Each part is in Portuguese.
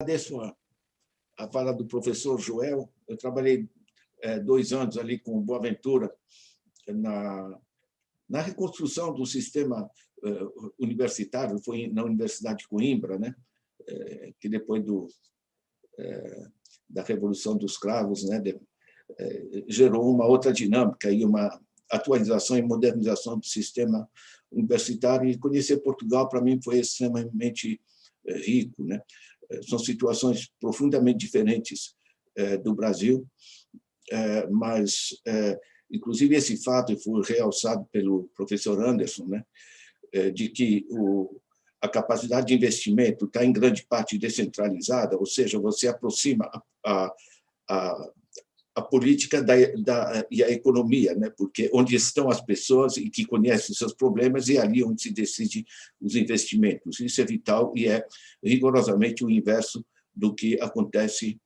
agradeço a fala do professor Joel. Eu trabalhei 2 anos ali com Boaventura na reconstrução do sistema universitário, foi na Universidade de Coimbra, né? Que depois da Revolução dos Cravos, né? Gerou uma outra dinâmica e uma atualização e modernização do sistema universitário. E conhecer Portugal, para mim, foi extremamente rico, né? São situações profundamente diferentes do Brasil, mas, inclusive, esse fato foi realçado pelo professor Anderson, né? De que a capacidade de investimento está, em grande parte, descentralizada, ou seja, você aproxima a política e a economia, né? Porque onde estão as pessoas e que conhecem seus problemas, e ali onde se decide os investimentos. Isso é vital e é rigorosamente o inverso do que acontece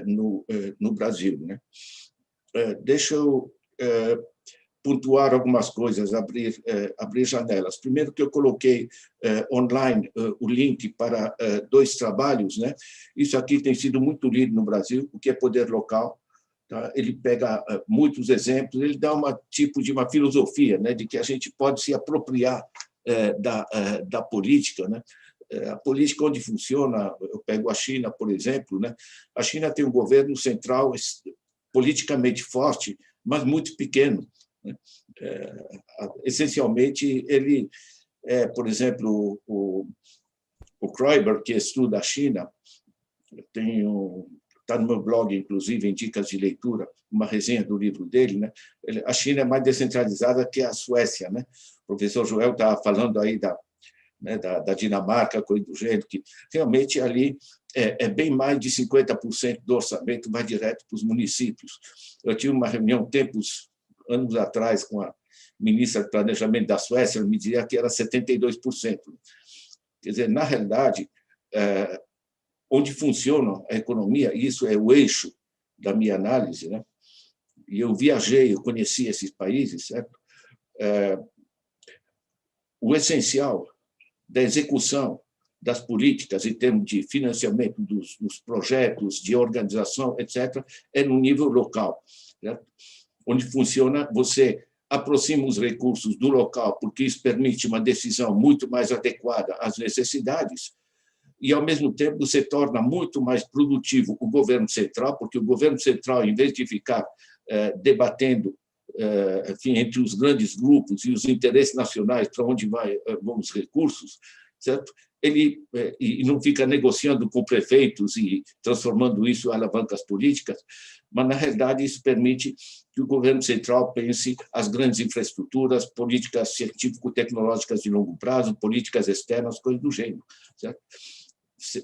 no Brasil, né? Deixa eu pontuar algumas coisas, abrir janelas. Primeiro, que eu coloquei online o link para 2 trabalhos, né? Isso aqui tem sido muito lido no Brasil, o que é poder local. Tá? Ele pega muitos exemplos, ele dá tipo de uma filosofia, né? De que a gente pode se apropriar da política, né? A política onde funciona, eu pego a China, por exemplo, né? A China tem um governo central politicamente forte, mas muito pequeno, né? Essencialmente, ele por exemplo, o Kroiber, que estuda a China, está no meu blog, inclusive, em dicas de leitura, uma resenha do livro dele, né? A China é mais descentralizada que a Suécia, né? O professor Joel estava falando aí da Dinamarca, coisa do gênero, que realmente ali bem mais de 50% do orçamento vai direto para os municípios. Eu tive uma reunião anos atrás com a ministra de Planejamento da Suécia, ela me dizia que era 72%. Quer dizer, na realidade, onde funciona a economia, isso é o eixo da minha análise, né? E eu viajei, eu conheci esses países, certo? O essencial da execução das políticas em termos de financiamento dos projetos, de organização, etc., é no nível local, certo? Onde funciona, você aproxima os recursos do local, porque isso permite uma decisão muito mais adequada às necessidades, e, ao mesmo tempo, você torna muito mais produtivo o governo central, porque o governo central, em vez de ficar debatendo enfim, entre os grandes grupos e os interesses nacionais para onde vão os recursos, certo? Ele e não fica negociando com prefeitos e transformando isso em alavancas políticas, mas, na realidade, isso permite que o governo central pense as grandes infraestruturas, políticas científico-tecnológicas de longo prazo, políticas externas, coisas do gênero, certo?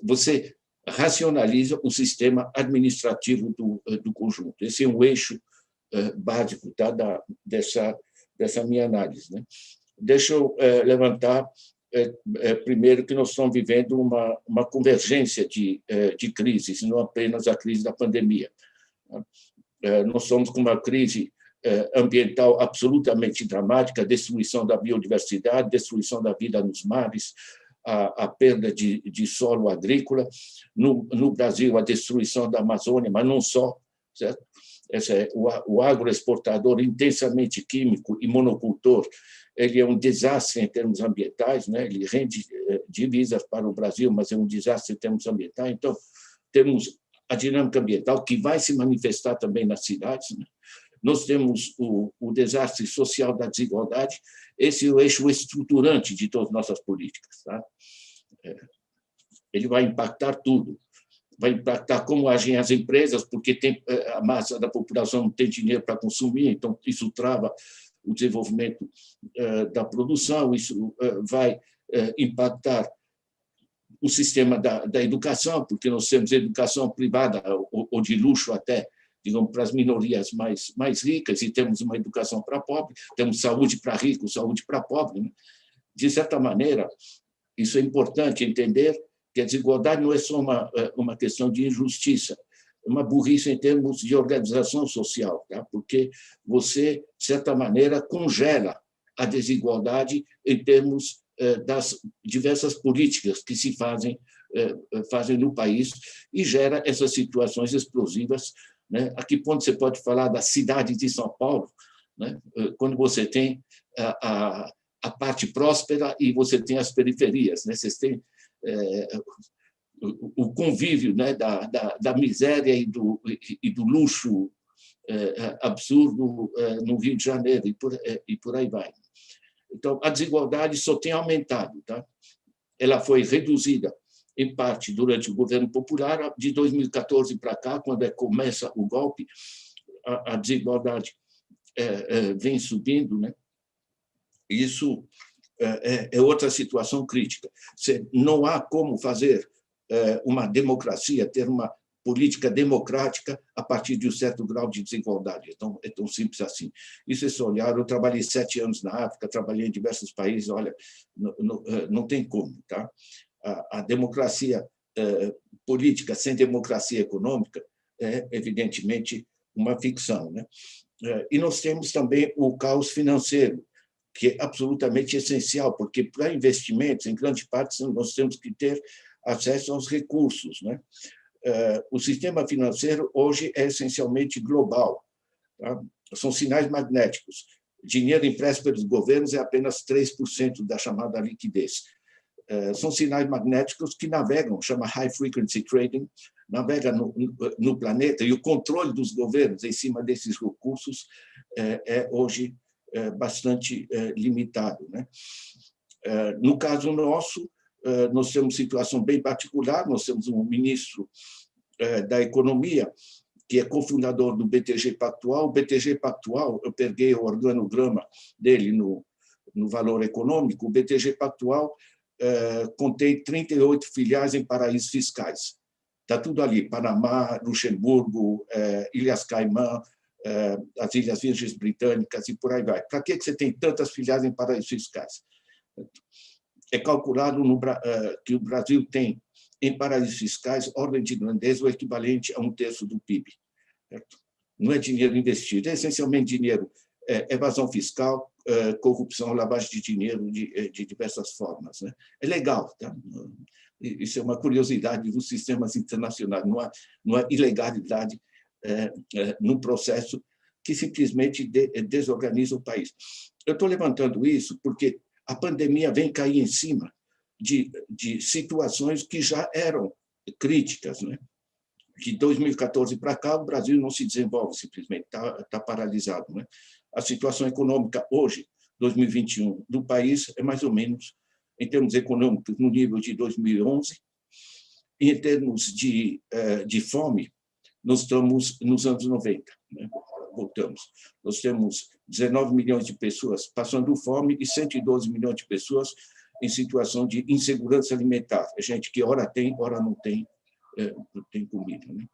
Você racionaliza o sistema administrativo do conjunto. Esse é um eixo básico, tá, dessa minha análise, né? Deixa eu levantar, primeiro, que nós estamos vivendo uma convergência de crises, não apenas a crise da pandemia. Nós estamos com uma crise ambiental absolutamente dramática, destruição da biodiversidade, destruição da vida nos mares, a perda de solo agrícola, no Brasil, a destruição da Amazônia, mas não só, certo? O agroexportador intensamente químico e monocultor, ele é um desastre em termos ambientais, né? Ele rende divisas para o Brasil, mas é um desastre em termos ambientais. Então, temos a dinâmica ambiental, que vai se manifestar também nas cidades, né? Nós temos o desastre social da desigualdade, esse é o eixo estruturante de todas as nossas políticas, tá? Ele vai impactar tudo, vai impactar como agem as empresas, porque a massa da população não tem dinheiro para consumir, então isso trava o desenvolvimento da produção, isso vai impactar o sistema da educação, porque nós temos educação privada ou de luxo até, digamos, para as minorias mais ricas, e temos uma educação para pobre, temos saúde para rico, saúde para pobre, né? De certa maneira, isso é importante entender que a desigualdade não é só uma questão de injustiça, é uma burrice em termos de organização social, tá? Porque você, de certa maneira, congela a desigualdade em termos das diversas políticas que se fazem fazem no país e gera essas situações explosivas, né? A que ponto você pode falar da cidade de São Paulo, né? Quando você tem a parte próspera e você tem as periferias, né? Vocês têm o convívio, né, da miséria e do luxo absurdo no Rio de Janeiro e por aí vai. Então, a desigualdade só tem aumentado. Tá? Ela foi reduzida, em parte, durante o governo popular. De 2014 para cá, quando começa o golpe, a desigualdade vem subindo. Né? Isso é outra situação crítica. Não há como fazer uma democracia, ter uma política democrática a partir de um certo grau de desigualdade. Então, é tão simples assim. Isso é só olhar. Eu trabalhei 7 anos na África, trabalhei em diversos países. Olha, não tem como. Tá? A democracia política sem democracia econômica é, evidentemente, uma ficção. Né? E nós temos também o caos financeiro, que é absolutamente essencial, porque para investimentos, em grande parte, nós temos que ter acesso aos recursos. Né? O sistema financeiro hoje é essencialmente global. Tá? São sinais magnéticos. Dinheiro impresso pelos governos é apenas 3% da chamada liquidez. São sinais magnéticos que navegam, chama high frequency trading, navega no planeta, e o controle dos governos em cima desses recursos é hoje bastante limitado. Né? No caso nosso, nós temos situação bem particular. Nós temos um ministro da Economia, que é cofundador do BTG Pactual. O BTG Pactual, eu peguei o organograma dele no Valor Econômico. O BTG Pactual contém 38 filiais em paraísos fiscais. Está tudo ali: Panamá, Luxemburgo, Ilhas Caimã, as Ilhas Virgens Britânicas e por aí vai. Para que você tem tantas filiais em paraísos fiscais? É calculado que o Brasil tem, em paraísos fiscais, ordem de grandeza o equivalente a 1/3 do PIB. Certo? Não é dinheiro investido, é essencialmente dinheiro, evasão fiscal, corrupção, lavagem de dinheiro de diversas formas. Né? É legal. Tá? Isso é uma curiosidade dos sistemas internacionais. Não há ilegalidade num processo que simplesmente desorganiza o país. Eu estou levantando isso porque a pandemia vem cair em cima de situações que já eram críticas. Né? De 2014 para cá, o Brasil não se desenvolve simplesmente, está paralisado. Né? A situação econômica hoje, 2021, do país é mais ou menos, em termos econômicos, no nível de 2011. E em termos de fome, nós estamos nos anos 90. Né? Voltamos. Nós temos 19 milhões de pessoas passando fome e 112 milhões de pessoas em situação de insegurança alimentar. É gente que ora tem, ora não tem comida. Né?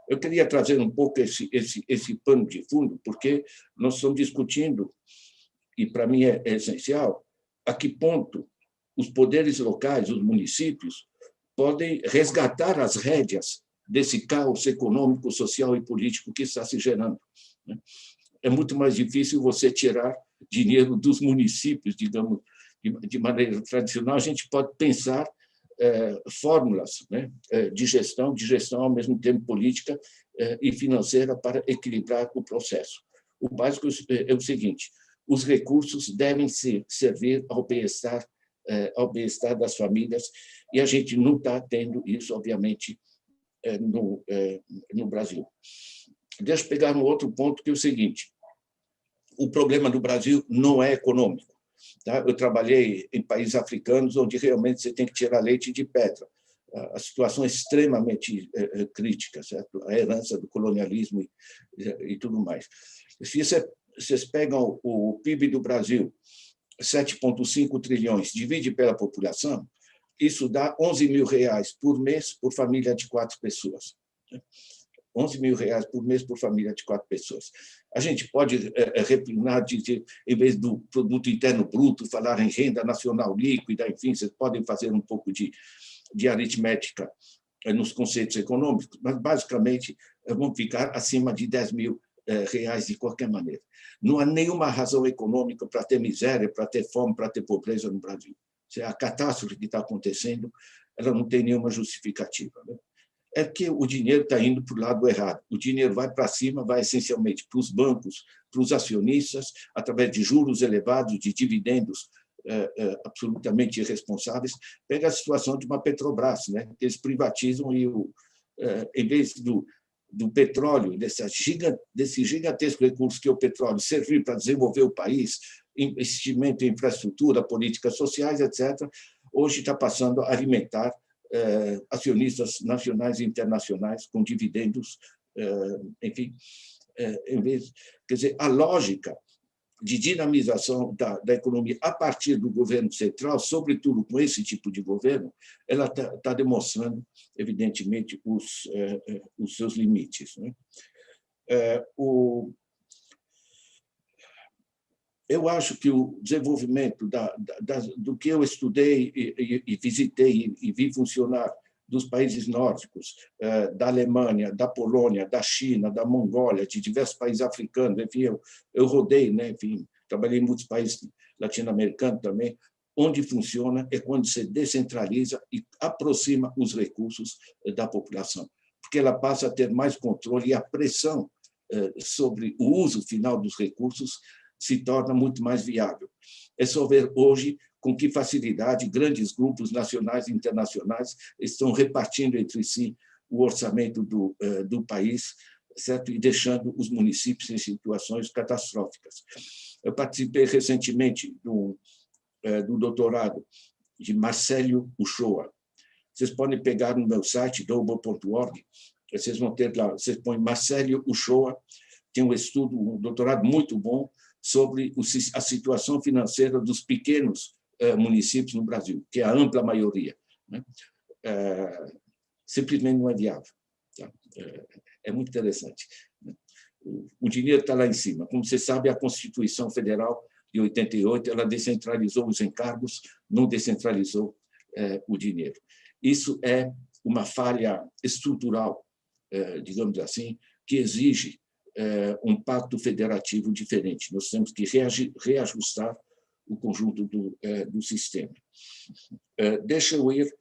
Eu queria trazer um pouco esse pano de fundo, porque nós estamos discutindo, e para mim é essencial, a que ponto os poderes locais, os municípios, podem resgatar as rédeas desse caos econômico, social e político que está se gerando. Né? É muito mais difícil você tirar dinheiro dos municípios, digamos, de maneira tradicional. A gente pode pensar fórmulas, né, de gestão ao mesmo tempo política e financeira para equilibrar o processo. O básico é o seguinte: os recursos devem servir ao bem-estar das famílias, e a gente não está tendo isso, obviamente, no Brasil. Deixa eu pegar um outro ponto, que é o seguinte: o problema do Brasil não é econômico. Tá? Eu trabalhei em países africanos onde realmente você tem que tirar leite de pedra. A situação é extremamente crítica, certo? A herança do colonialismo e tudo mais. Se vocês pegam o PIB do Brasil, 7,5 trilhões, divide pela população, isso dá R$11.000 por mês por família de 4 pessoas. R$11.000 por mês por família de 4 pessoas. A gente pode refinar, dizer, em vez do produto interno bruto, falar em renda nacional líquida, enfim, vocês podem fazer um pouco de aritmética nos conceitos econômicos, mas, basicamente, vão ficar acima de R$10.000 de qualquer maneira. Não há nenhuma razão econômica para ter miséria, para ter fome, para ter pobreza no Brasil. A catástrofe que está acontecendo ela não tem nenhuma justificativa, né? É que o dinheiro está indo para o lado errado. O dinheiro vai para cima, vai essencialmente para os bancos, para os acionistas, através de juros elevados, de dividendos absolutamente irresponsáveis. Pega a situação de uma Petrobras, né? Que eles privatizam e, em vez do petróleo, desse gigantesco recurso que é o petróleo, servir para desenvolver o país, investimento em infraestrutura, políticas sociais, etc., hoje está passando a alimentar acionistas nacionais e internacionais com dividendos, enfim, quer dizer, a lógica de dinamização da economia a partir do governo central, sobretudo com esse tipo de governo, ela está demonstrando, evidentemente, os seus limites, né? Eu acho que o desenvolvimento do que eu estudei e visitei e vi funcionar dos países nórdicos, da Alemanha, da Polônia, da China, da Mongólia, de diversos países africanos, enfim, eu rodei, né? Enfim, trabalhei em muitos países latino-americanos também, onde funciona é quando se descentraliza e aproxima os recursos da população, porque ela passa a ter mais controle e a pressão sobre o uso final dos recursos se torna muito mais viável. É só ver hoje com que facilidade grandes grupos nacionais e internacionais estão repartindo entre si o orçamento do país, certo? E deixando os municípios em situações catastróficas. Eu participei recentemente do doutorado de Marcelo Uchoa. Vocês podem pegar no meu site, double.org, vocês vão ter lá, vocês põem Marcelo Uchoa, tem um estudo, um doutorado muito bom sobre a situação financeira dos pequenos municípios no Brasil, que é a ampla maioria, né? Simplesmente não é viável. Tá? É muito interessante. O dinheiro está lá em cima. Como você sabe, a Constituição Federal de 88 ela descentralizou os encargos, não descentralizou o dinheiro. Isso é uma falha estrutural, digamos assim, que exige um pacto federativo diferente. Nós temos que reajustar o conjunto do sistema. Deixa eu ir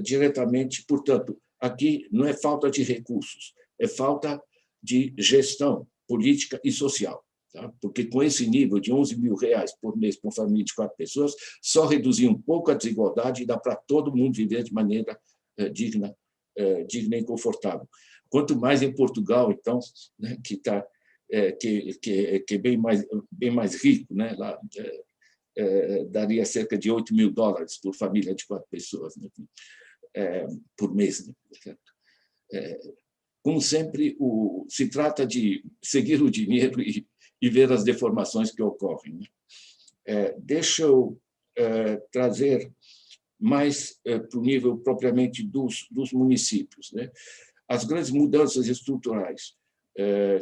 diretamente, portanto, aqui não é falta de recursos, é falta de gestão política e social. Tá? Porque com esse nível de R$11.000 por mês por família de 4 pessoas, só reduzir um pouco a desigualdade e dá para todo mundo viver de maneira digna e confortável. Quanto mais em Portugal, então, né, que é bem mais rico, né, lá, daria cerca de $8.000 por família de 4 pessoas, né, por mês. Né? Como sempre, se trata de seguir o dinheiro e ver as deformações que ocorrem. Né? Deixa eu trazer mais para o nível propriamente dos municípios, né? As grandes mudanças estruturais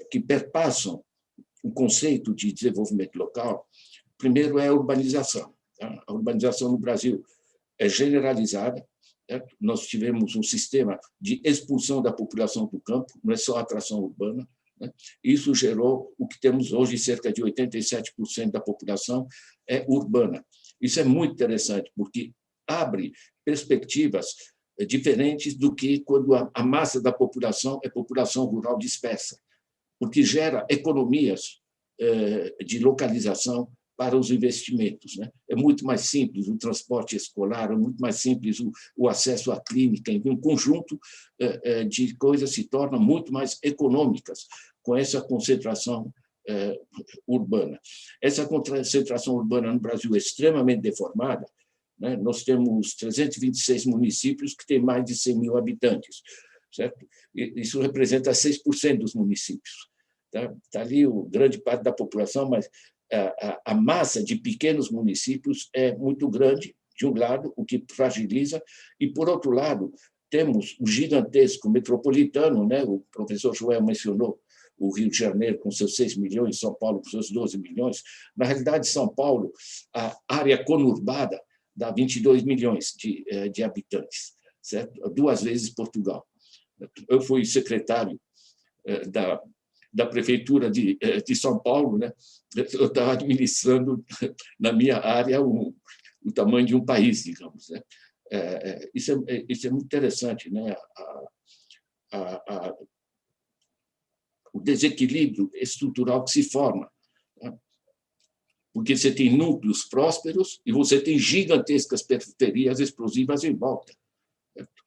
que perpassam o conceito de desenvolvimento local, primeiro é a urbanização. Tá? A urbanização no Brasil é generalizada. Certo? Nós tivemos um sistema de expulsão da população do campo, não é só atração urbana. Né? Isso gerou o que temos hoje, cerca de 87% da população é urbana. Isso é muito interessante, porque abre perspectivas diferentes do que quando a massa da população é população rural dispersa, porque gera economias de localização para os investimentos. Né? É muito mais simples o transporte escolar, é muito mais simples o acesso à clínica, enfim, um conjunto de coisas se tornam muito mais econômicas com essa concentração urbana. Essa concentração urbana no Brasil é extremamente deformada. Né? Nós temos 326 municípios que têm mais de 100.000 habitantes. Certo? Isso representa 6% dos municípios. Está ali grande parte da população, mas a massa de pequenos municípios é muito grande, de um lado, o que fragiliza, e, por outro lado, temos o gigantesco metropolitano, né? O professor Joel mencionou o Rio de Janeiro com seus 6 milhões, São Paulo com seus 12 milhões. Na realidade, São Paulo, a área conurbada, dá 22 milhões de habitantes, certo? 2 vezes Portugal. Eu fui secretário da prefeitura de São Paulo, né? Eu estava administrando na minha área o tamanho de um país, digamos. Né? Isso é muito interessante, né? O desequilíbrio estrutural que se forma, né? Porque você tem núcleos prósperos e você tem gigantescas periferias explosivas em volta. Certo?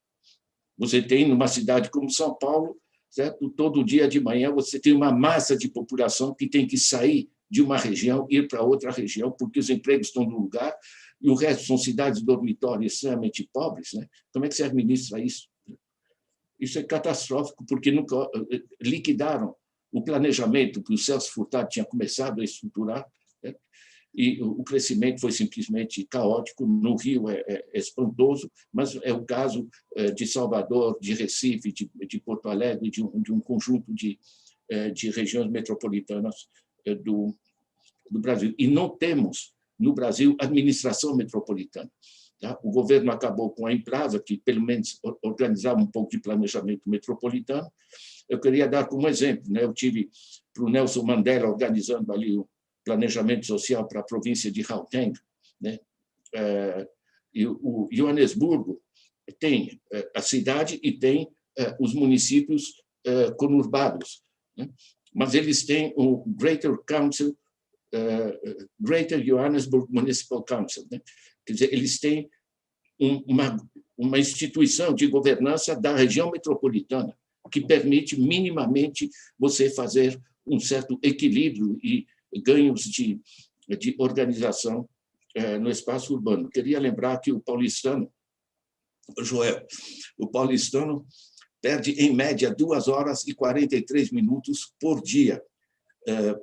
Você tem, numa cidade como São Paulo, certo? Todo dia de manhã você tem uma massa de população que tem que sair de uma região, ir para outra região, porque os empregos estão no lugar, e o resto são cidades dormitórias extremamente pobres. Né? Como é que se administra isso? Isso é catastrófico, porque nunca liquidaram o planejamento que o Celso Furtado tinha começado a estruturar, né? E o crescimento foi simplesmente caótico. No Rio é espantoso, mas é o caso de Salvador, de Recife, de Porto Alegre, de um conjunto de regiões metropolitanas do Brasil. E não temos, no Brasil, administração metropolitana. Tá? O governo acabou com a Emprasa, que pelo menos organizava um pouco de planejamento metropolitano. Eu queria dar como exemplo, né? Eu tive para o Nelson Mandela organizando ali o planejamento social para a província de Gauteng, né? E o Joanesburgo tem a cidade e tem os municípios conurbados, né? Mas eles têm o Greater Council, Greater Johannesburg Municipal Council, né? Quer dizer, eles têm uma instituição de governança da região metropolitana que permite minimamente você fazer um certo equilíbrio e ganhos de organização no espaço urbano. Queria lembrar que o paulistano, Joel, o paulistano perde, em média, 2 horas e 43 minutos por dia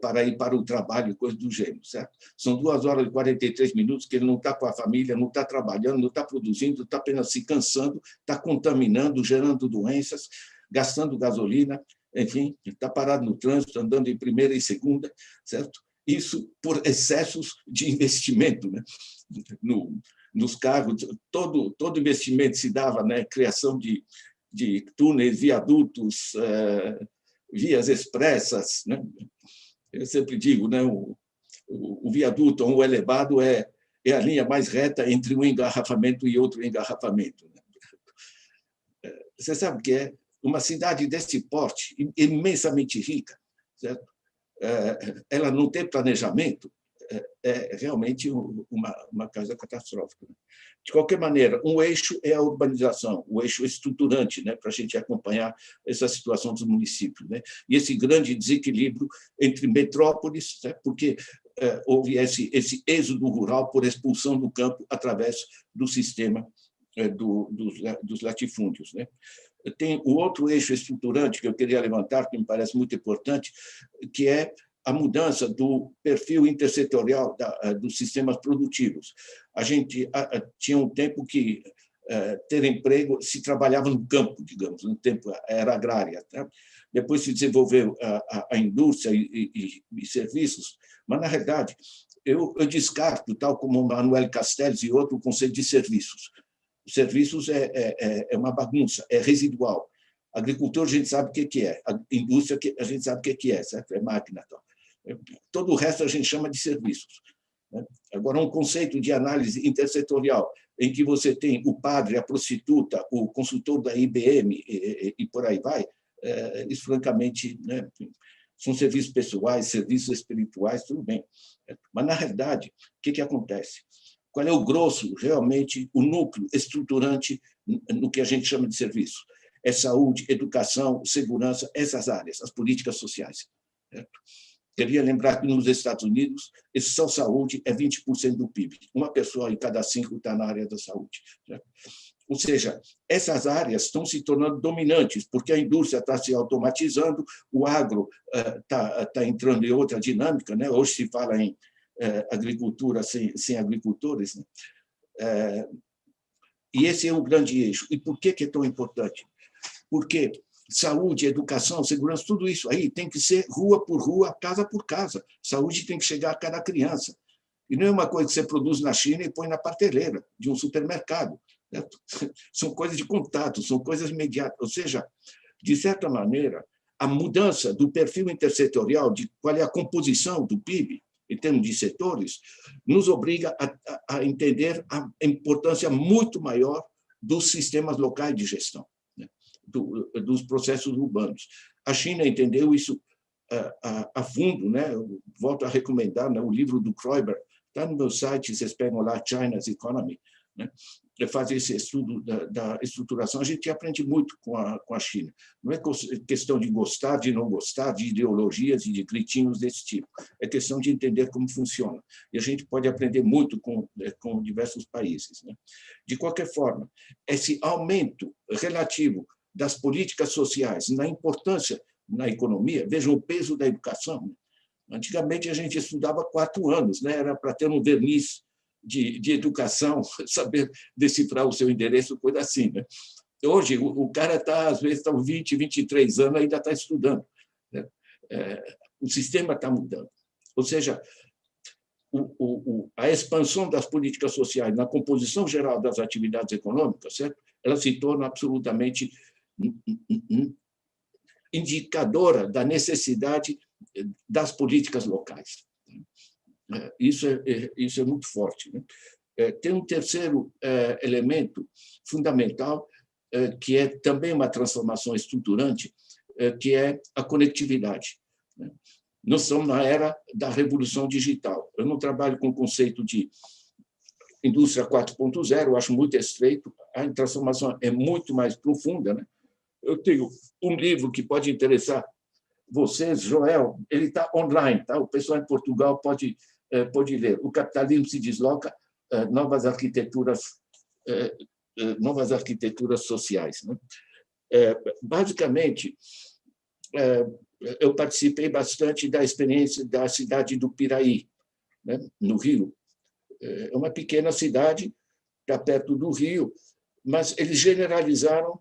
para ir para o trabalho, coisa do gênero, certo? São 2 horas e 43 minutos que ele não está com a família, não está trabalhando, não está produzindo, está apenas se cansando, está contaminando, gerando doenças, gastando gasolina, enfim, está parado no trânsito, andando em primeira e segunda, certo? Isso por excessos de investimento, né? Nos cargos, todo investimento se dava na criação de túneis, viadutos, vias expressas, né? Eu sempre digo, né? O viaduto ou o elevado é a linha mais reta entre um engarrafamento e outro engarrafamento, né? Você sabe o que é? Uma cidade desse porte, imensamente rica, certo? Ela não ter planejamento é realmente uma coisa catastrófica. De qualquer maneira, um eixo é a urbanização, o eixo estruturante, né, para a gente acompanhar essa situação dos municípios, né? E esse grande desequilíbrio entre metrópoles, né, porque houve esse êxodo rural por expulsão do campo através do sistema dos latifúndios, né? Tem o outro eixo estruturante que eu queria levantar, que me parece muito importante, que é a mudança do perfil intersetorial dos sistemas produtivos. A gente tinha um tempo que ter emprego se trabalhava no campo, digamos, no tempo era agrária, tá? Depois se desenvolveu a indústria e serviços, mas, na realidade, eu descarto, tal como o Manuel Castells e outro, o conceito de serviços. Os serviços é uma bagunça, é residual. Agricultor, a gente sabe o que é. A indústria, a gente sabe o que é, certo? É máquina. Tal. Todo o resto a gente chama de serviços. Agora, um conceito de análise intersetorial, em que você tem o padre, a prostituta, o consultor da IBM e por aí vai, isso, francamente, né, são serviços pessoais, serviços espirituais, tudo bem. Mas, na realidade, o que acontece? Qual é o grosso, realmente, o núcleo estruturante no que a gente chama de serviço? É saúde, educação, segurança, essas áreas, as políticas sociais. Certo? Queria lembrar que nos Estados Unidos, só saúde é 20% do PIB. Uma pessoa em cada 5 está na área da saúde. Certo? Ou seja, essas áreas estão se tornando dominantes, porque a indústria está se automatizando, o agro está entrando em outra dinâmica, né? Hoje se fala em agricultura sem agricultores, né? E esse é um grande eixo. E por que é tão importante? Porque saúde, educação, segurança, tudo isso aí tem que ser rua por rua, casa por casa. Saúde tem que chegar a cada criança. E não é uma coisa que você produz na China e põe na prateleira de um supermercado. Certo? São coisas de contato, são coisas imediatas. Ou seja, de certa maneira, a mudança do perfil intersetorial, de qual é a composição do PIB, em termos de setores, nos obriga a entender a importância muito maior dos sistemas locais de gestão, né? Dos processos urbanos. A China entendeu isso a fundo, né? Eu volto a recomendar, né? O livro do Kroiber, está no meu site, vocês pegam lá, China's Economy, né? Fazer esse estudo da estruturação. A gente aprende muito com a China. Não é questão de gostar, de não gostar, de ideologias e de gritinhos desse tipo. É questão de entender como funciona. E a gente pode aprender muito com diversos países, né? De qualquer forma, esse aumento relativo das políticas sociais na importância na economia, vejam o peso da educação. Antigamente, a gente estudava 4 anos, né? Era para ter um verniz de educação, saber decifrar o seu endereço, coisa assim, né? Hoje, o cara está, às vezes, está 20, 23 anos, ainda está estudando, né? O sistema está mudando. Ou seja, a expansão das políticas sociais na composição geral das atividades econômicas, certo? Ela se torna absolutamente indicadora da necessidade das políticas locais. Isso é muito forte, né? Tem um terceiro elemento fundamental, que é também uma transformação estruturante, que é a conectividade, né? Nós estamos na era da revolução digital. Eu não trabalho com o conceito de indústria 4.0, eu acho muito estreito, a transformação é muito mais profunda, né? Eu tenho um livro que pode interessar vocês, Joel, ele está online, tá? O pessoal em Portugal pode ler. O capitalismo se desloca, novas arquiteturas sociais, né? Basicamente, eu participei bastante da experiência da cidade do Piraí, né, no Rio. É uma pequena cidade, está perto do Rio, mas eles generalizaram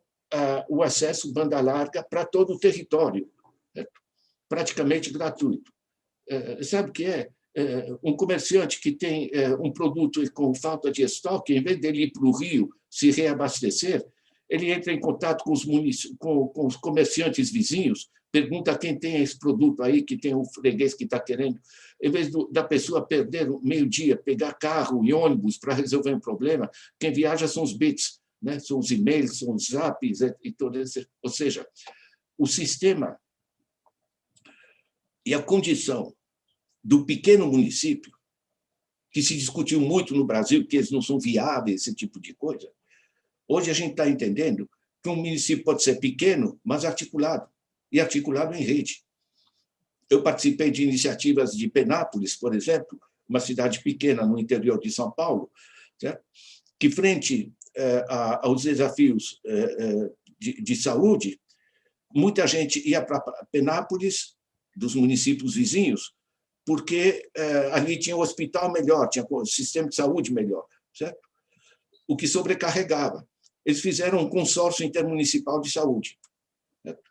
o acesso banda larga para todo o território, né, praticamente gratuito. Sabe o que é? Um comerciante que tem um produto com falta de estoque, em vez dele ir para o Rio se reabastecer, ele entra em contato com os comerciantes vizinhos, pergunta quem tem esse produto aí, que tem um freguês que está querendo. Em vez da pessoa perder o meio-dia, pegar carro e ônibus para resolver um problema, quem viaja são os bits, né? São os e-mails, são os zaps, e todo esse. Ou seja, o sistema e a condição do pequeno município, que se discutiu muito no Brasil, que eles não são viáveis, esse tipo de coisa. Hoje a gente está entendendo que um município pode ser pequeno, mas articulado, e articulado em rede. Eu participei de iniciativas de Penápolis, por exemplo, uma cidade pequena no interior de São Paulo, certo? Que, frente aos desafios de saúde, muita gente ia para Penápolis, dos municípios vizinhos, porque ali tinha um hospital melhor, tinha um sistema de saúde melhor, certo? O que sobrecarregava. Eles fizeram um consórcio intermunicipal de saúde, certo?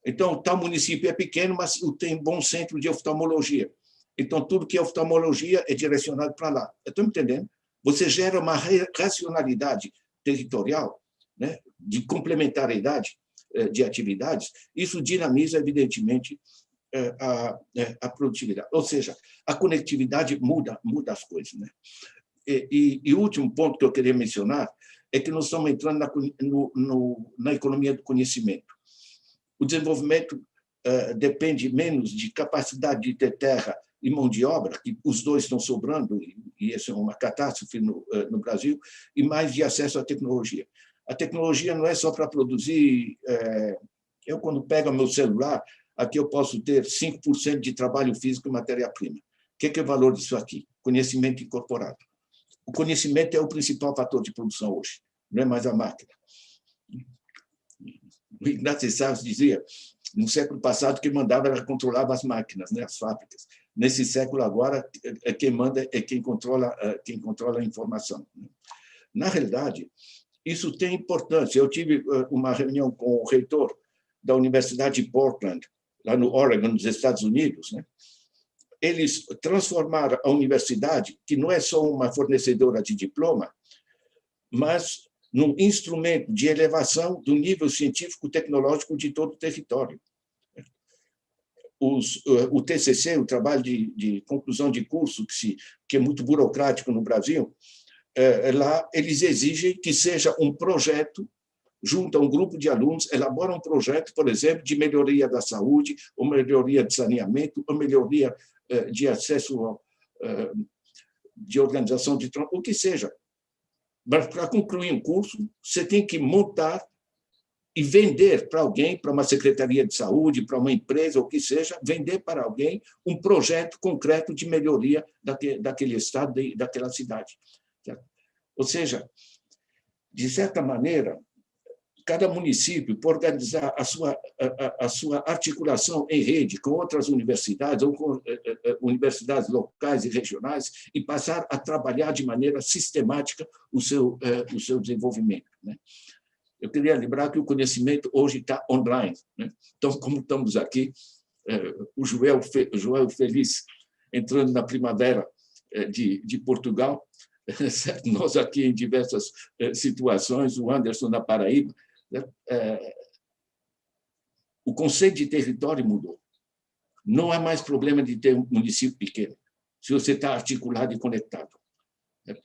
Então, tal município é pequeno, mas tem bom centro de oftalmologia. Então, tudo que é oftalmologia é direcionado para lá. Estão entendendo? Você gera uma racionalidade territorial, né, de complementariedade de atividades. Isso dinamiza, evidentemente, a produtividade. Ou seja, a conectividade muda as coisas, né? E o último ponto que eu queria mencionar é que nós estamos entrando na economia do conhecimento. O desenvolvimento depende menos de capacidade de ter terra e mão de obra, que os dois estão sobrando, e isso é uma catástrofe no Brasil, e mais de acesso à tecnologia. A tecnologia não é só para produzir. Eu, quando pego meu celular, aqui eu posso ter 5% de trabalho físico e matéria-prima. O que é o valor disso aqui? Conhecimento incorporado. O conhecimento é o principal fator de produção hoje, não é mais a máquina. O Ignatius Salles dizia, no século passado, quem mandava era controlava as máquinas, né, as fábricas. Nesse século agora, quem manda é quem controla a informação. Na realidade, isso tem importância. Eu tive uma reunião com o reitor da Universidade de Portland, lá no Oregon, nos Estados Unidos, né? Eles transformaram a universidade, que não é só uma fornecedora de diploma, mas num instrumento de elevação do nível científico-tecnológico de todo o território. o TCC, o trabalho de conclusão de curso, que é muito burocrático no Brasil, lá eles exigem que seja um projeto, junto a um grupo de alunos, elabora um projeto, por exemplo, de melhoria da saúde, ou melhoria de saneamento, ou melhoria de acesso, de organização de transporte, o que seja. Mas, para concluir um curso, você tem que montar e vender para alguém, para uma secretaria de saúde, para uma empresa, ou o que seja, vender para alguém um projeto concreto de melhoria daquele estado, daquela cidade. Certo? Ou seja, de certa maneira, cada município, por organizar a sua articulação em rede com outras universidades ou com universidades locais e regionais e passar a trabalhar de maneira sistemática o seu desenvolvimento. Né? Eu queria lembrar que o conhecimento hoje está online. Né? Então, como estamos aqui, o Joel Feliz entrando na primavera de Portugal, nós aqui em diversas situações, o Anderson na Paraíba, o conceito de território mudou. Não há mais problema de ter um município pequeno, se você está articulado e conectado.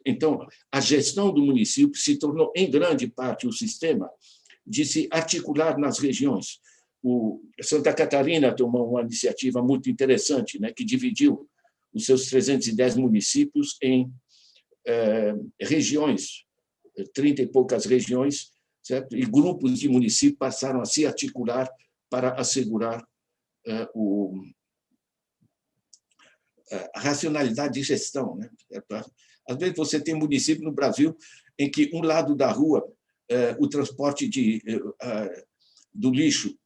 Então, a gestão do município se tornou, em grande parte, o sistema de se articular nas regiões. Santa Catarina tomou uma iniciativa muito interessante, né, que dividiu os seus 310 municípios em regiões, 30 e poucas regiões, certo? E grupos de municípios passaram a se articular para assegurar a racionalidade de gestão. Né? Às vezes, você tem município no Brasil em que um lado da rua, o transporte do lixo,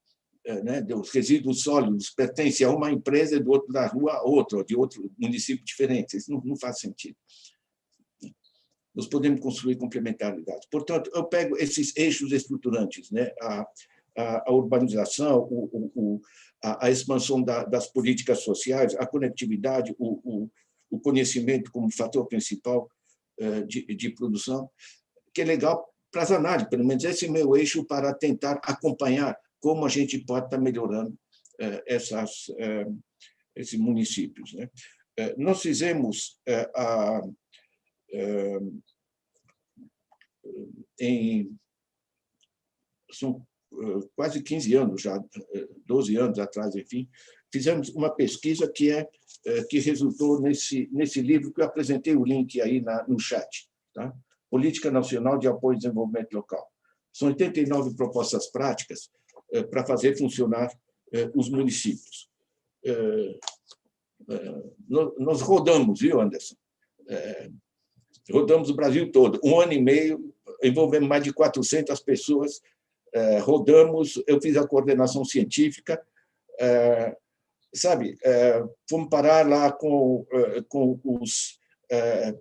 né, dos resíduos sólidos, pertence a uma empresa, e do outro da rua a outra, de outro município diferente. Isso não faz sentido. Nós podemos construir complementaridade. Portanto, eu pego esses eixos estruturantes, né? A urbanização, a expansão das políticas sociais, a conectividade, o conhecimento como fator principal de produção, que é legal para as análises, pelo menos esse é meu eixo para tentar acompanhar como a gente pode estar melhorando esses municípios. Né? Nós fizemos são quase 15 anos, já 12 anos atrás, enfim, fizemos uma pesquisa que resultou nesse livro que eu apresentei o link aí no chat, tá? Política Nacional de Apoio ao Desenvolvimento Local. São 89 propostas práticas para fazer funcionar os municípios. Nós rodamos, viu, Anderson? Rodamos o Brasil todo, 1 ano e meio, envolvemos mais de 400 pessoas, rodamos, eu fiz a coordenação científica, fomos parar lá com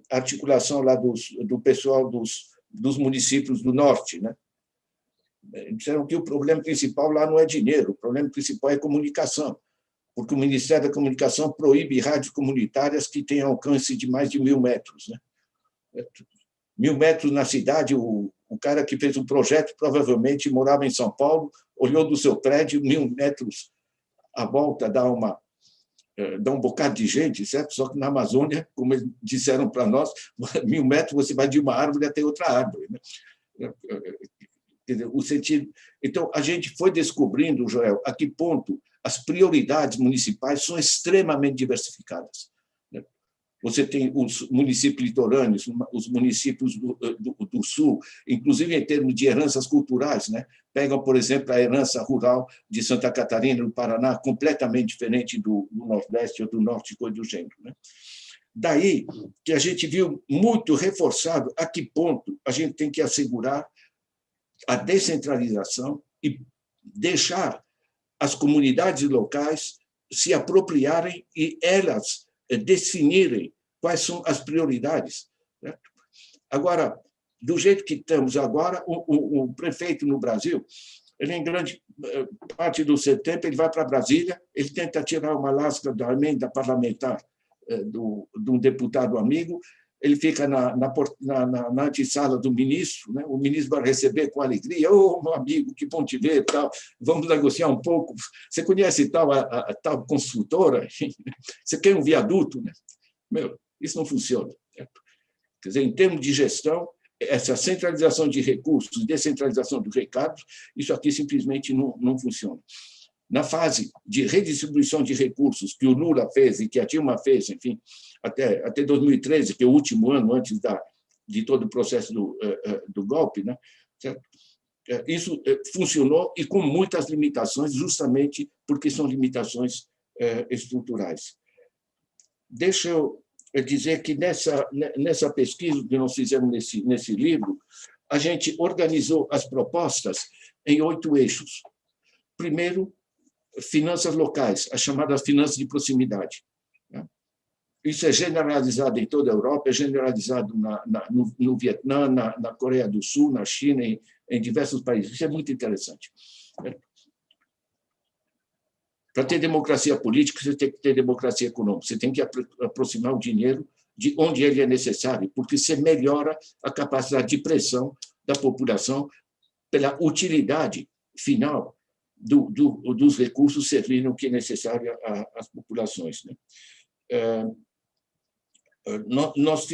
a articulação lá do pessoal dos municípios do norte, né? Disseram que o problema principal lá não é dinheiro, o problema principal é comunicação, porque o Ministério da Comunicação proíbe rádios comunitárias que têm alcance de mais de 1.000 metros, né? 1.000 metros na cidade, o cara que fez o projeto provavelmente morava em São Paulo, olhou do seu prédio, 1.000 metros à volta dá um bocado de gente, certo? Só que na Amazônia, como eles disseram para nós, 1.000 metros você vai de uma árvore até outra árvore. Né? Quer dizer, o sentido. Então, a gente foi descobrindo, Joel, a que ponto as prioridades municipais são extremamente diversificadas. Você tem os municípios litorâneos, os municípios do sul, inclusive em termos de heranças culturais, né? Pegam, por exemplo, a herança rural de Santa Catarina, no Paraná, completamente diferente do Nordeste ou do Norte, coisa do gênero. Né? Daí que a gente viu muito reforçado a que ponto a gente tem que assegurar a descentralização e deixar as comunidades locais se apropriarem e elas definirem quais são as prioridades. Certo? Agora, do jeito que estamos agora, o prefeito no Brasil, ele em grande parte do seu tempo, ele vai para Brasília, ele tenta tirar uma lasca da emenda parlamentar de um deputado amigo, ele fica na antessala do ministro, né? O ministro vai receber com alegria: ô, meu amigo, que bom te ver, tal, vamos negociar um pouco. Você conhece a tal construtora? Você quer um viaduto? Né? Meu, isso não funciona. Certo? Quer dizer, em termos de gestão, essa centralização de recursos, descentralização dos recados, isso aqui simplesmente não funciona. Na fase de redistribuição de recursos que o Lula fez e que a Dilma fez, enfim, até 2013, que é o último ano antes de todo o processo do golpe, né? Certo? Isso funcionou e com muitas limitações, justamente porque são limitações estruturais. Deixa eu dizer que nessa pesquisa que nós fizemos nesse livro, a gente organizou as propostas em 8 eixos. Primeiro, finanças locais, as chamadas finanças de proximidade. Isso é generalizado em toda a Europa, é generalizado no Vietnã, na Coreia do Sul, na China, em diversos países. Isso é muito interessante. Para ter democracia política, você tem que ter democracia econômica. Você tem que aproximar o dinheiro de onde ele é necessário, porque você melhora a capacidade de pressão da população pela utilidade final dos recursos servindo o que é necessário às populações. Né? Nós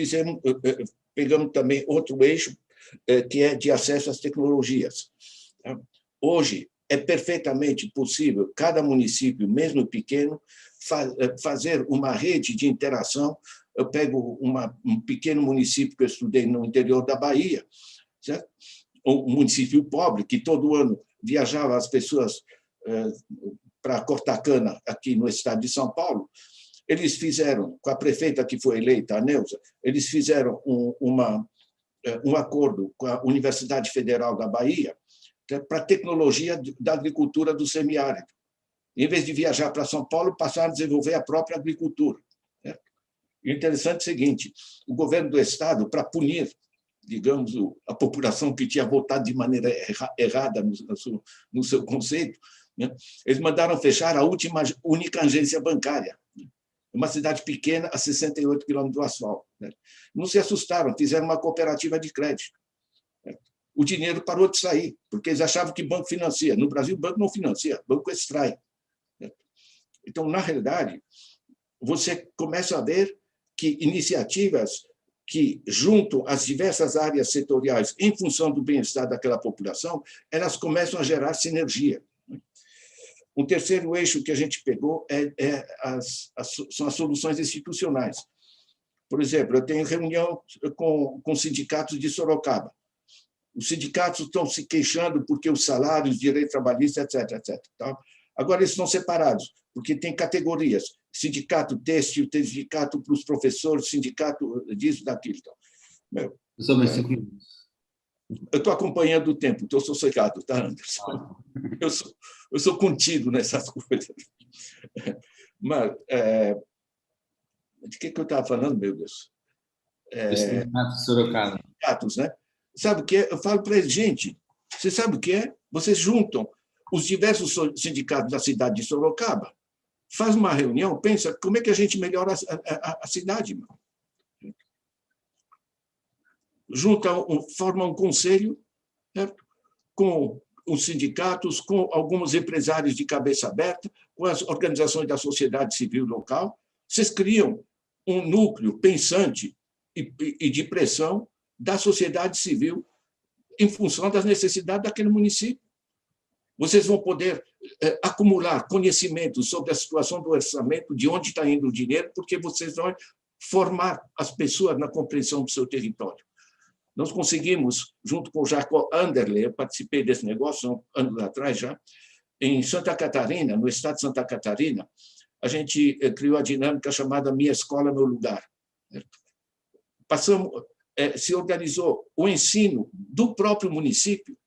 pegamos também outro eixo, que é de acesso às tecnologias. Hoje, é perfeitamente possível cada município, mesmo pequeno, fazer uma rede de interação. Eu pego um pequeno município que eu estudei no interior da Bahia, certo? Um município pobre, que todo ano viajava as pessoas para cortar cana aqui no estado de São Paulo. Eles fizeram, com a prefeita que foi eleita, a Neuza, eles fizeram um acordo com a Universidade Federal da Bahia para a tecnologia da agricultura do semiárido. Em vez de viajar para São Paulo, passaram a desenvolver a própria agricultura. Certo? E o interessante é o seguinte: o governo do estado, para punir, digamos, a população que tinha votado de maneira errada no seu conceito, né? Eles mandaram fechar a única agência bancária, uma cidade pequena a 68 quilômetros do asfalto. Né? Não se assustaram, fizeram uma cooperativa de crédito. O dinheiro parou de sair, porque eles achavam que banco financia. No Brasil, o banco não financia, o banco extrai. Então, na realidade, você começa a ver que iniciativas que juntam as diversas áreas setoriais em função do bem-estar daquela população, elas começam a gerar sinergia. Um terceiro eixo que a gente pegou são as soluções institucionais. Por exemplo, eu tenho reunião com sindicatos de Sorocaba. Os sindicatos estão se queixando porque os salários, direito trabalhista, etc., etc. Tá? Agora, eles estão separados, porque tem categorias. Sindicato têxtil, tem sindicato para os professores, sindicato disso, daquilo. Então, eu estou acompanhando o tempo, estou sossegado, tá, Anderson? Eu sou contido nessas coisas. Mas, de que eu estava falando, meu Deus? Sindicatos, né? Sabe o que é? Eu falo para eles: gente, você sabe o que é? Vocês juntam os diversos sindicatos da cidade de Sorocaba, faz uma reunião, pensa como é que a gente melhora a cidade. Forma um conselho, certo? Com os sindicatos, com alguns empresários de cabeça aberta, com as organizações da sociedade civil local. Vocês criam um núcleo pensante e de pressão da sociedade civil em função das necessidades daquele município. Vocês vão poder acumular conhecimentos sobre a situação do orçamento, de onde está indo o dinheiro, porque vocês vão formar as pessoas na compreensão do seu território. Nós conseguimos, junto com o Jacob Anderle, eu participei desse negócio anos atrás já, em Santa Catarina, no estado de Santa Catarina, a gente criou a dinâmica chamada Minha Escola, Meu Lugar. Se organizou o ensino do próprio município,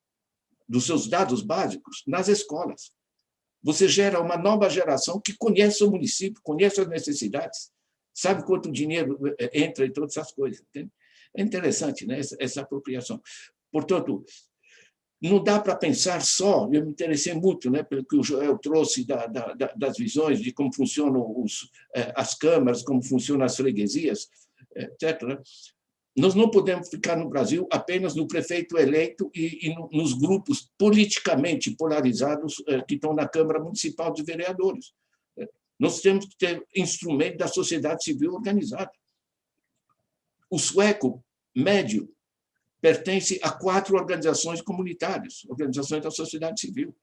dos seus dados básicos, nas escolas. Você gera uma nova geração que conhece o município, conhece as necessidades, sabe quanto dinheiro entra em todas essas coisas. Entende? É interessante, né, essa apropriação. Portanto, não dá para pensar só, eu me interessei muito, né, pelo que o Joel trouxe das visões de como funcionam as câmaras, como funcionam as freguesias, etc., né? Nós não podemos ficar no Brasil apenas no prefeito eleito e nos grupos politicamente polarizados que estão na Câmara Municipal de Vereadores. Nós temos que ter instrumento da sociedade civil organizada. O sueco médio pertence a 4 organizações comunitárias, organizações da sociedade civil.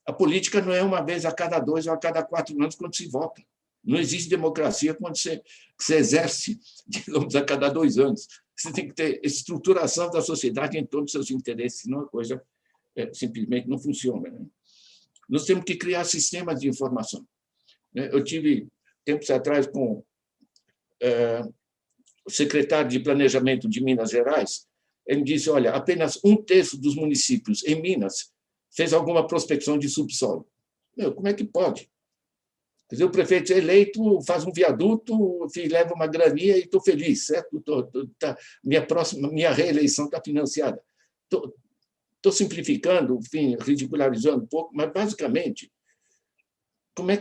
A política não é uma vez a cada 2 ou a cada 4 anos quando se vota. Não existe democracia quando você exerce, digamos, a cada 2 anos. Você tem que ter estruturação da sociedade em torno dos seus interesses, senão a coisa simplesmente não funciona. Né? Nós temos que criar sistemas de informação. Eu tive, tempos atrás, com o secretário de Planejamento de Minas Gerais, ele disse, olha, apenas 1/3 dos municípios em Minas fez alguma prospecção de subsolo. Como é que pode? Quer dizer, o prefeito eleito faz um viaduto, leva uma graninha e estou feliz, certo? Minha reeleição está financiada. Estou simplificando, enfim, ridicularizando um pouco, mas, basicamente, como é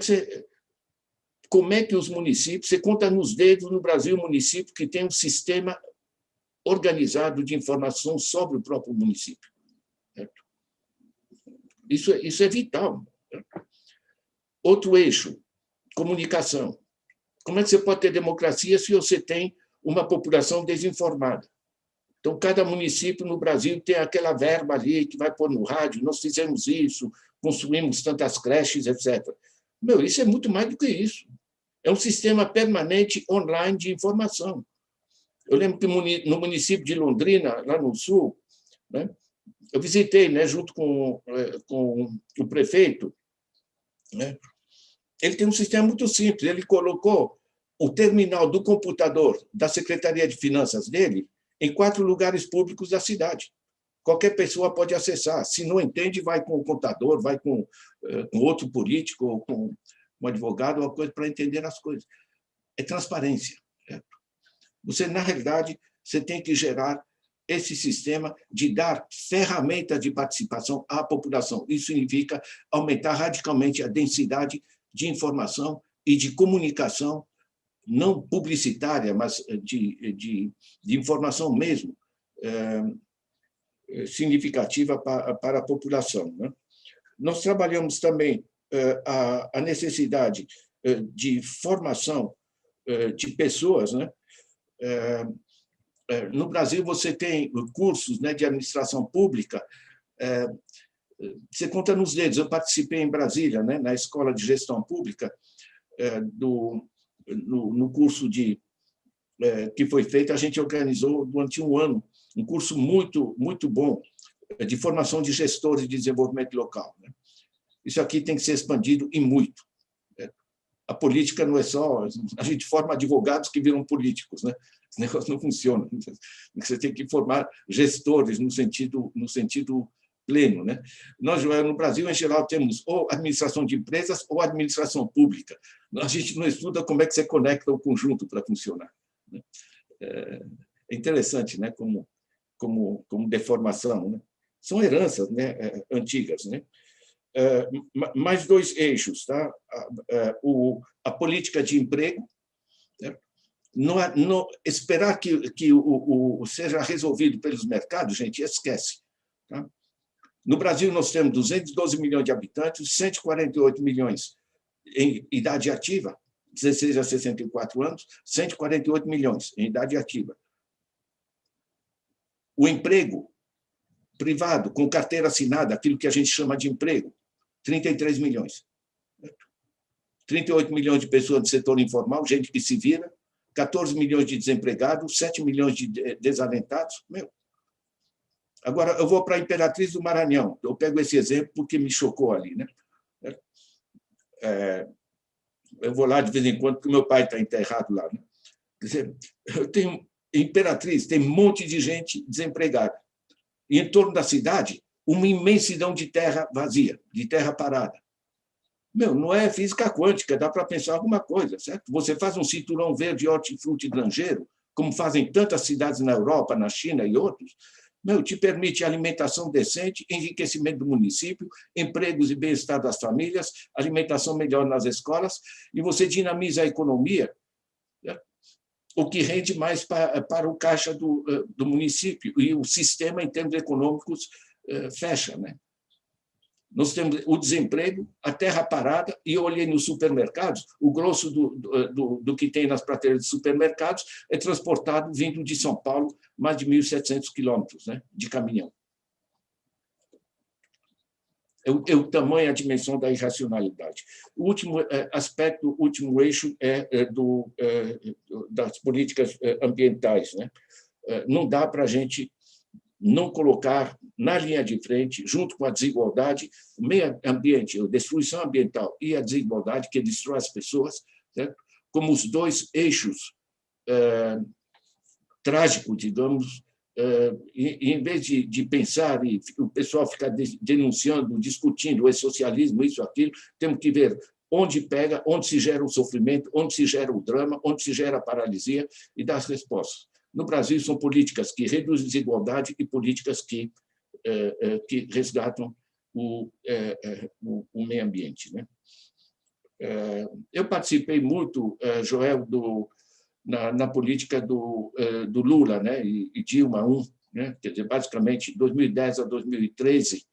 que os municípios... Você conta nos dedos, no Brasil, município que tem um sistema organizado de informação sobre o próprio município. Certo? Isso é vital. Certo? Outro eixo, comunicação. Como é que você pode ter democracia se você tem uma população desinformada? Então, cada município no Brasil tem aquela verba ali que vai pôr no rádio, nós fizemos isso, construímos tantas creches, etc. Isso é muito mais do que isso. É um sistema permanente online de informação. Eu lembro que no município de Londrina, lá no sul, né, eu visitei, né, junto com o prefeito, né, ele tem um sistema muito simples, ele colocou o terminal do computador da Secretaria de Finanças dele em 4 lugares públicos da cidade. Qualquer pessoa pode acessar. Se não entende, vai com o contador, vai com outro político, ou com um advogado, uma coisa para entender as coisas. É transparência. Certo? Você, na realidade, você tem que gerar esse sistema de dar ferramentas de participação à população. Isso significa aumentar radicalmente a densidade de informação e de comunicação, não publicitária, mas de informação mesmo, significativa para a população. Né? Nós trabalhamos também a necessidade de formação de pessoas. Né? No Brasil, você tem cursos, né, de administração pública, você conta nos dedos. Eu participei em Brasília, né, na Escola de Gestão Pública, no curso que foi feito, a gente organizou durante um ano um curso muito, muito bom de formação de gestores de desenvolvimento local. Né? Isso aqui tem que ser expandido e muito. A política não é só... A gente forma advogados que viram políticos. Né? Esse negócio não funciona. Você tem que formar gestores no sentido pleno. Né? Nós, no Brasil, em geral, temos ou administração de empresas ou administração pública. A gente não estuda como é que você conecta o conjunto para funcionar. Né? É interessante, né? como deformação. Né? São heranças, né? Antigas. Né? Mais 2 eixos. Tá? A política de emprego. Né? Não, esperar que seja resolvido pelos mercados, gente, esquece. Tá? No Brasil, nós temos 212 milhões de habitantes, 148 milhões em idade ativa, 16 a 64 anos, 148 milhões em idade ativa. O emprego privado, com carteira assinada, aquilo que a gente chama de emprego, 33 milhões. 38 milhões de pessoas do setor informal, gente que se vira, 14 milhões de desempregados, 7 milhões de desalentados. Agora, eu vou para a Imperatriz do Maranhão. Eu pego esse exemplo porque me chocou ali. Né? Eu vou lá de vez em quando, porque meu pai está enterrado lá. Né? Quer dizer, eu tenho Imperatriz, tem um monte de gente desempregada. E, em torno da cidade, uma imensidão de terra vazia, de terra parada. Não é física quântica, dá para pensar alguma coisa, certo? Você faz um cinturão verde, hortifruti granjeiro, como fazem tantas cidades na Europa, na China e outros, te permite alimentação decente, enriquecimento do município, empregos e bem-estar das famílias, alimentação melhor nas escolas, e você dinamiza a economia. Certo? o que rende mais para o caixa do município, e o sistema, em termos econômicos, fecha, né? Nós temos o desemprego, a terra parada, e eu olhei nos supermercados, o grosso do que tem nas prateleiras de supermercados é transportado vindo de São Paulo, mais de 1.700 quilômetros, né, de caminhão. É o tamanho, a dimensão da irracionalidade. O último aspecto, o último eixo das políticas ambientais, né? Não dá para a gente não colocar na linha de frente, junto com a desigualdade, o meio ambiente, a destruição ambiental e a desigualdade que destrói as pessoas, certo? Como os dois eixos trágicos, digamos, em vez de pensar e o pessoal ficar denunciando, discutindo o socialismo, isso, aquilo, temos que ver onde pega, onde se gera o sofrimento, onde se gera o drama, onde se gera a paralisia e dar as respostas. No Brasil, são políticas que reduzem a desigualdade e políticas que resgatam o meio ambiente, né? Eu participei muito, Joel, na política do Lula, né, e Dilma I, né? Quer dizer, basicamente, de 2010 a 2013,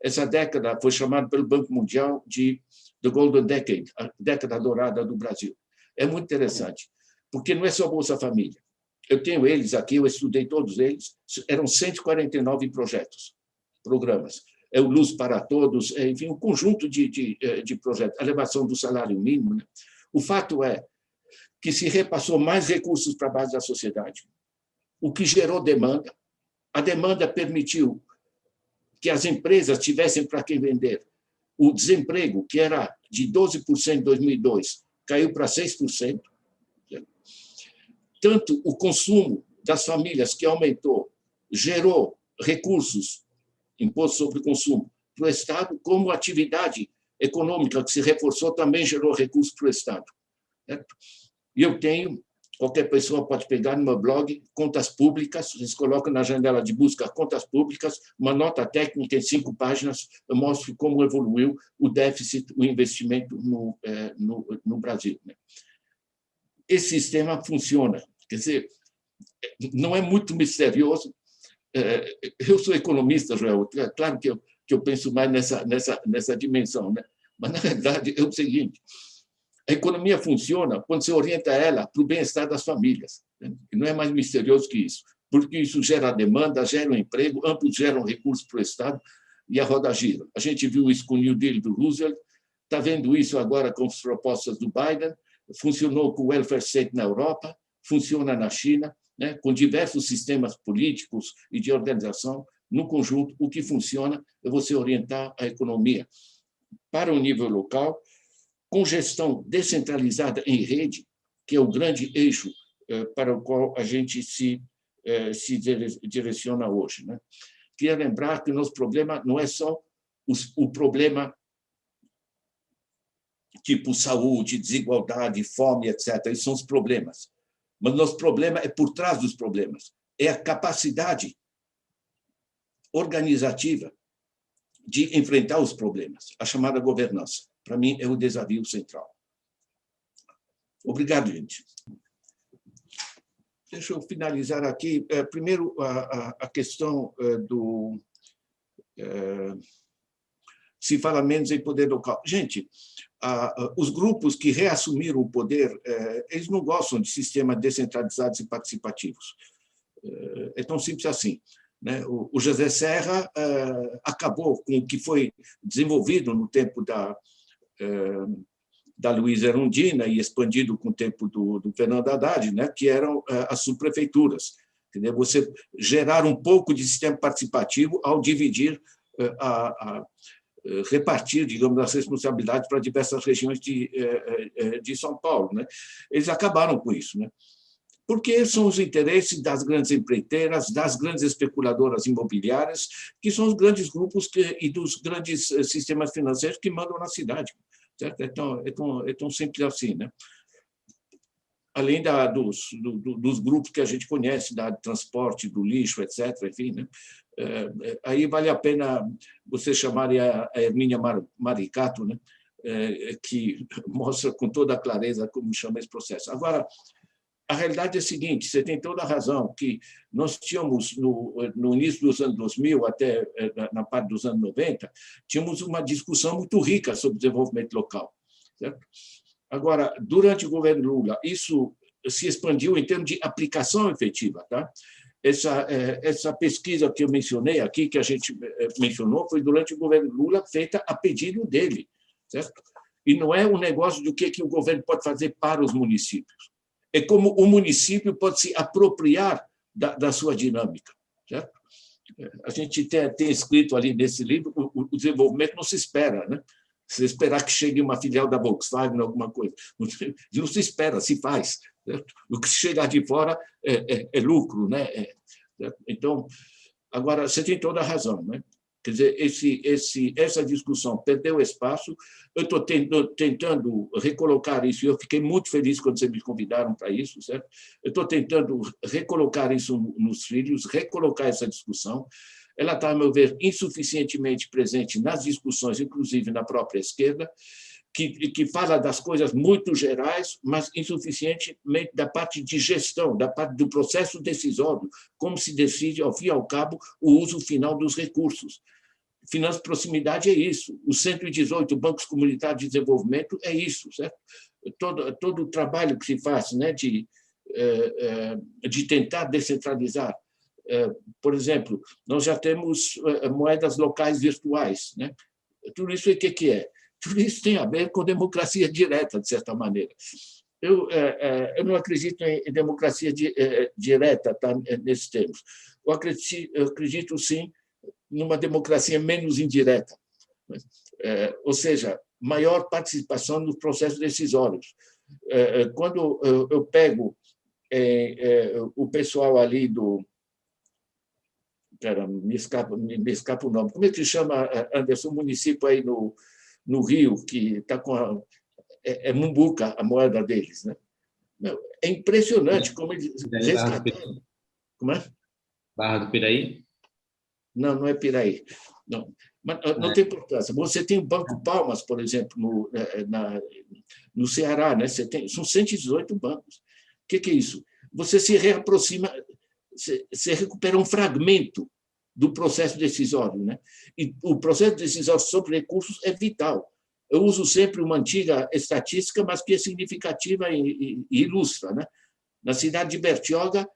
essa década foi chamada pelo Banco Mundial de The Golden Decade, a década dourada do Brasil. É muito interessante, porque não é só Bolsa Família. Eu tenho eles aqui, eu estudei todos eles, eram 149 projetos, programas. É o Luz para Todos, enfim, um conjunto de projetos, a elevação do salário mínimo, né? O fato é que se repassou mais recursos para a base da sociedade, o que gerou demanda. A demanda permitiu que as empresas tivessem para quem vender. O desemprego, que era de 12% em 2002, caiu para 6%. Tanto o consumo das famílias, que aumentou, gerou recursos, imposto sobre o consumo, para o Estado, como a atividade econômica que se reforçou também gerou recursos para o Estado. E eu tenho, qualquer pessoa pode pegar no meu blog, contas públicas, vocês colocam na janela de busca contas públicas, uma nota técnica em 5 páginas, eu mostro como evoluiu o déficit, o investimento no Brasil. Esse sistema funciona. Quer dizer, não é muito misterioso. Eu sou economista, Joel, claro que eu penso mais nessa dimensão, né? Mas, na verdade, é o seguinte: a economia funciona quando você orienta ela para o bem-estar das famílias, né? E não é mais misterioso que isso, porque isso gera demanda, gera um emprego, ambos geram recursos para o Estado e a roda gira. A gente viu isso com o New Deal do Roosevelt, está vendo isso agora com as propostas do Biden, funcionou com o welfare state na Europa, funciona na China, né, com diversos sistemas políticos e de organização. No conjunto, o que funciona é você orientar a economia para o nível local, com gestão descentralizada em rede, que é o grande eixo para o qual a gente se direciona hoje, né? Queria lembrar que o nosso problema não é só o problema tipo saúde, desigualdade, fome, etc. Esses são os problemas. Mas o nosso problema é por trás dos problemas. É a capacidade organizativa de enfrentar os problemas, a chamada governança. Para mim, é o desafio central. Obrigado, gente. Deixa eu finalizar aqui. Primeiro, a questão do... se fala menos em poder local. Gente, os grupos que reassumiram o poder, eles não gostam de sistemas descentralizados e participativos. É tão simples assim, né? O José Serra acabou com o que foi desenvolvido no tempo da Luísa Erundina e expandido com o tempo do Fernando Haddad, né? Que eram as subprefeituras. Entendeu? Você gerar um pouco de sistema participativo ao dividir repartir, digamos, as responsabilidades para diversas regiões de São Paulo, né? Eles acabaram com isso, né? Porque são os interesses das grandes empreiteiras, das grandes especuladoras imobiliárias, que são os grandes grupos e dos grandes sistemas financeiros que mandam na cidade, certo? É tão simples assim, né? Além dos grupos que a gente conhece, da transporte, do lixo, etc. Enfim, né? Aí vale a pena você chamar a Hermínia Maricato, né? Que mostra com toda a clareza como chama esse processo. Agora, a realidade é a seguinte, você tem toda a razão, que nós tínhamos, no início dos anos 2000, até na parte dos anos 90, tínhamos uma discussão muito rica sobre desenvolvimento local. Certo? Agora, durante o governo Lula, isso se expandiu em termos de aplicação efetiva. Tá? Essa pesquisa que eu mencionei aqui, que a gente mencionou, foi durante o governo Lula, feita a pedido dele. Certo? E não é um negócio do que o governo pode fazer para os municípios. É como o município pode se apropriar da sua dinâmica. Certo? A gente tem escrito ali nesse livro, o desenvolvimento não se espera, né? Se esperar que chegue uma filial da Volkswagen, alguma coisa. Não se espera, se faz. Certo? O que chegar de fora é lucro. Né? Então, agora, você tem toda a razão. Né? Quer dizer, essa discussão perdeu espaço. Eu estou tentando recolocar isso, e eu fiquei muito feliz quando vocês me convidaram para isso. Certo? Eu estou tentando recolocar isso nos trilhos, recolocar essa discussão. Ela está, a meu ver, insuficientemente presente nas discussões, inclusive na própria esquerda, que fala das coisas muito gerais, mas insuficientemente da parte de gestão, da parte do processo decisório, como se decide, ao fim e ao cabo, o uso final dos recursos. Finanças de proximidade é isso. Os 118 bancos comunitários de desenvolvimento é isso. Certo? Todo o trabalho que se faz, né, de tentar descentralizar. Por exemplo, nós já temos moedas locais virtuais. Né? Tudo isso o que é? Tudo isso tem a ver com democracia direta, de certa maneira. Eu não acredito em democracia direta, tá, nesses termos. Eu acredito, sim, numa democracia menos indireta. Ou seja, maior participação nos processos decisórios. Quando eu pego o pessoal ali do... me escapa o nome. Como é que chama, Anderson, o município aí no Rio, que está com Mumbuca, a moeda deles? Né? É impressionante como eles resgataram. Como é? Barra do Piraí? Não é Piraí. Não, mas não tem importância. Você tem o Banco Palmas, por exemplo, no Ceará, né? São 118 bancos. O que é isso? Você se reaproxima, você recupera um fragmento do processo decisório. Né? E o processo decisório sobre recursos é vital. Eu uso sempre uma antiga estatística, mas que é significativa e ilustra. Né? Na cidade de Bertioga,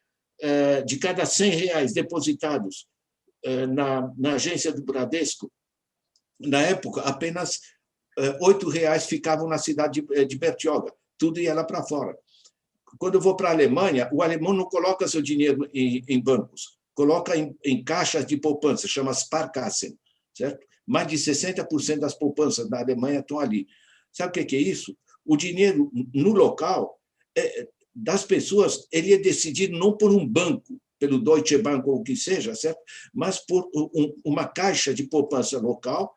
de cada R$100 depositados na agência do Bradesco, na época, apenas R$8 ficavam na cidade de Bertioga. Tudo ia lá para fora. Quando eu vou para a Alemanha, o alemão não coloca seu dinheiro em bancos, coloca em caixas de poupança, chama Sparkassen, certo? Mais de 60% das poupanças da Alemanha estão ali. Sabe o que é isso? O dinheiro no local das pessoas, ele é decidido não por um banco, pelo Deutsche Bank ou o que seja, certo? Mas por uma caixa de poupança local,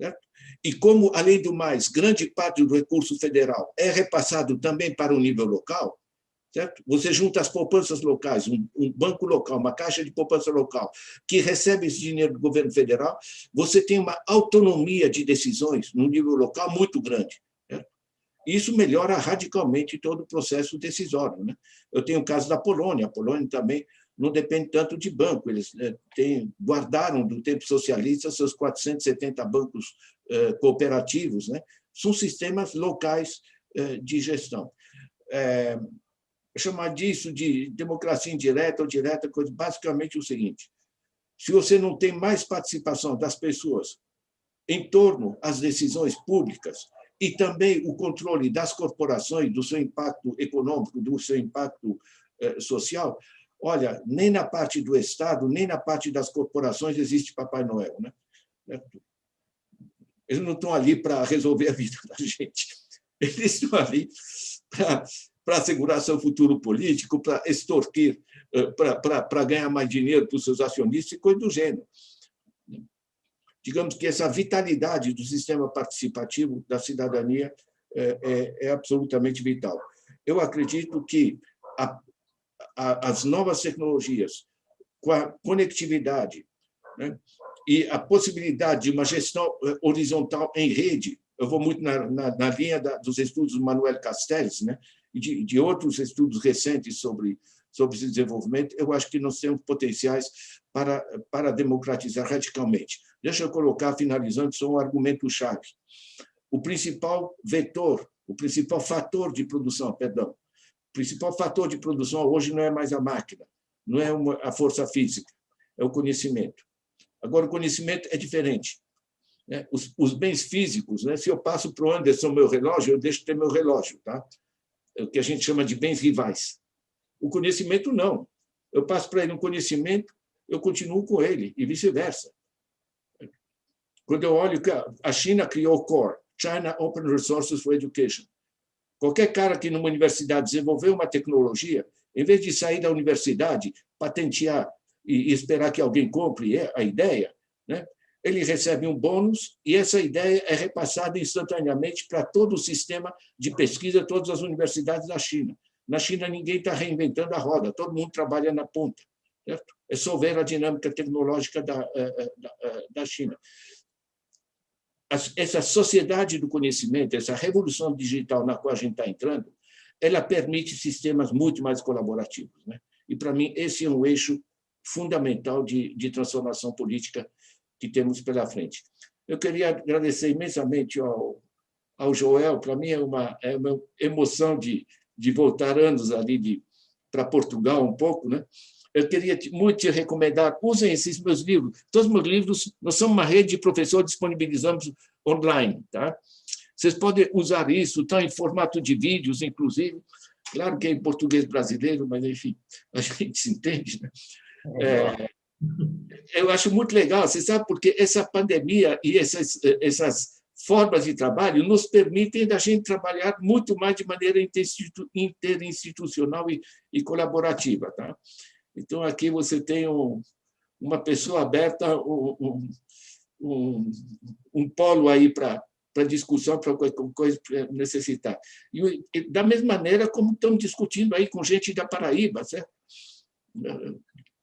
certo? E como, além do mais, grande parte do recurso federal é repassado também para o nível local, certo? Você junta as poupanças locais, um banco local, uma caixa de poupança local, que recebe esse dinheiro do governo federal, você tem uma autonomia de decisões no nível local muito grande. Certo? Isso melhora radicalmente todo o processo decisório. Né? Eu tenho o caso da Polônia. A Polônia também não depende tanto de banco. Eles guardaram, do tempo socialista, seus 470 bancos cooperativos. Né? São sistemas locais de gestão. Chamar disso de democracia indireta ou direta, basicamente o seguinte: se você não tem mais participação das pessoas em torno às decisões públicas e também o controle das corporações, do seu impacto econômico, do seu impacto social, olha, nem na parte do Estado, nem na parte das corporações existe Papai Noel. Né? Eles não estão ali para resolver a vida da gente. Eles estão ali para assegurar seu futuro político, para extorquir, para ganhar mais dinheiro para os seus acionistas e coisa do gênero. Digamos que essa vitalidade do sistema participativo da cidadania é absolutamente vital. Eu acredito que as novas tecnologias, com a conectividade, né, e a possibilidade de uma gestão horizontal em rede, eu vou muito na linha dos estudos do Manuel Castells, né? e de outros estudos recentes sobre esse desenvolvimento, eu acho que nós temos potenciais para democratizar radicalmente. Deixa eu colocar, finalizando, só um argumento-chave. O principal vetor, o principal fator de produção, perdão, o principal fator de produção hoje não é mais a máquina, não é a força física, é o conhecimento. Agora, o conhecimento é diferente. Os bens físicos, se eu passo para o Anderson meu relógio, eu deixo de ter meu relógio, tá? É o que a gente chama de bens rivais. O conhecimento, não. Eu passo para ele um conhecimento, eu continuo com ele, e vice-versa. Quando eu olho que a China criou o CORE, China Open Resources for Education. Qualquer cara que numa universidade desenvolveu uma tecnologia, em vez de sair da universidade, patentear e esperar que alguém compre a ideia, ele recebe um bônus e essa ideia é repassada instantaneamente para todo o sistema de pesquisa, todas as universidades da China. Na China, ninguém está reinventando a roda, todo mundo trabalha na ponta. Certo? É só ver a dinâmica tecnológica da China. Essa sociedade do conhecimento, essa revolução digital na qual a gente está entrando, ela permite sistemas muito mais colaborativos. E, para mim, esse é um eixo fundamental de transformação política que temos pela frente. Eu queria agradecer imensamente ao Joel. Para mim, é uma emoção de voltar anos ali para Portugal um pouco. Eu queria muito te recomendar, usem esses meus livros. Todos os meus livros, nós somos uma rede de professores, disponibilizamos online. Tá? Vocês podem usar isso, estão em formato de vídeos, inclusive. Claro que é em português brasileiro, mas, enfim, a gente se entende. Eu acho muito legal, você sabe, porque essa pandemia e essas formas de trabalho nos permitem da gente trabalhar muito mais de maneira interinstitucional e colaborativa. Tá? Então, aqui você tem uma pessoa aberta, um polo aí para discussão, para qualquer coisa necessitar. E da mesma maneira como estamos discutindo aí com gente da Paraíba, certo?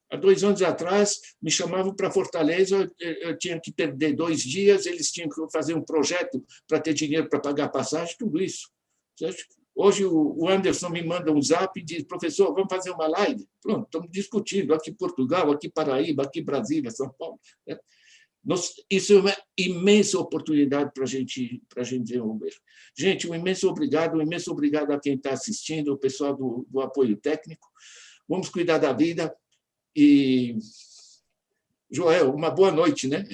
Há 2 anos atrás, me chamavam para Fortaleza, eu tinha que perder 2 dias, eles tinham que fazer um projeto para ter dinheiro para pagar passagem, tudo isso. Certo? Hoje, o Anderson me manda um zap e diz, professor, vamos fazer uma live? Pronto, estamos discutindo aqui Portugal, aqui Paraíba, aqui Brasília, São Paulo. Isso é uma imensa oportunidade para a gente desenvolver. Gente, um imenso obrigado a quem está assistindo, o pessoal do apoio técnico. Vamos cuidar da vida. E, Joel, uma boa noite, né?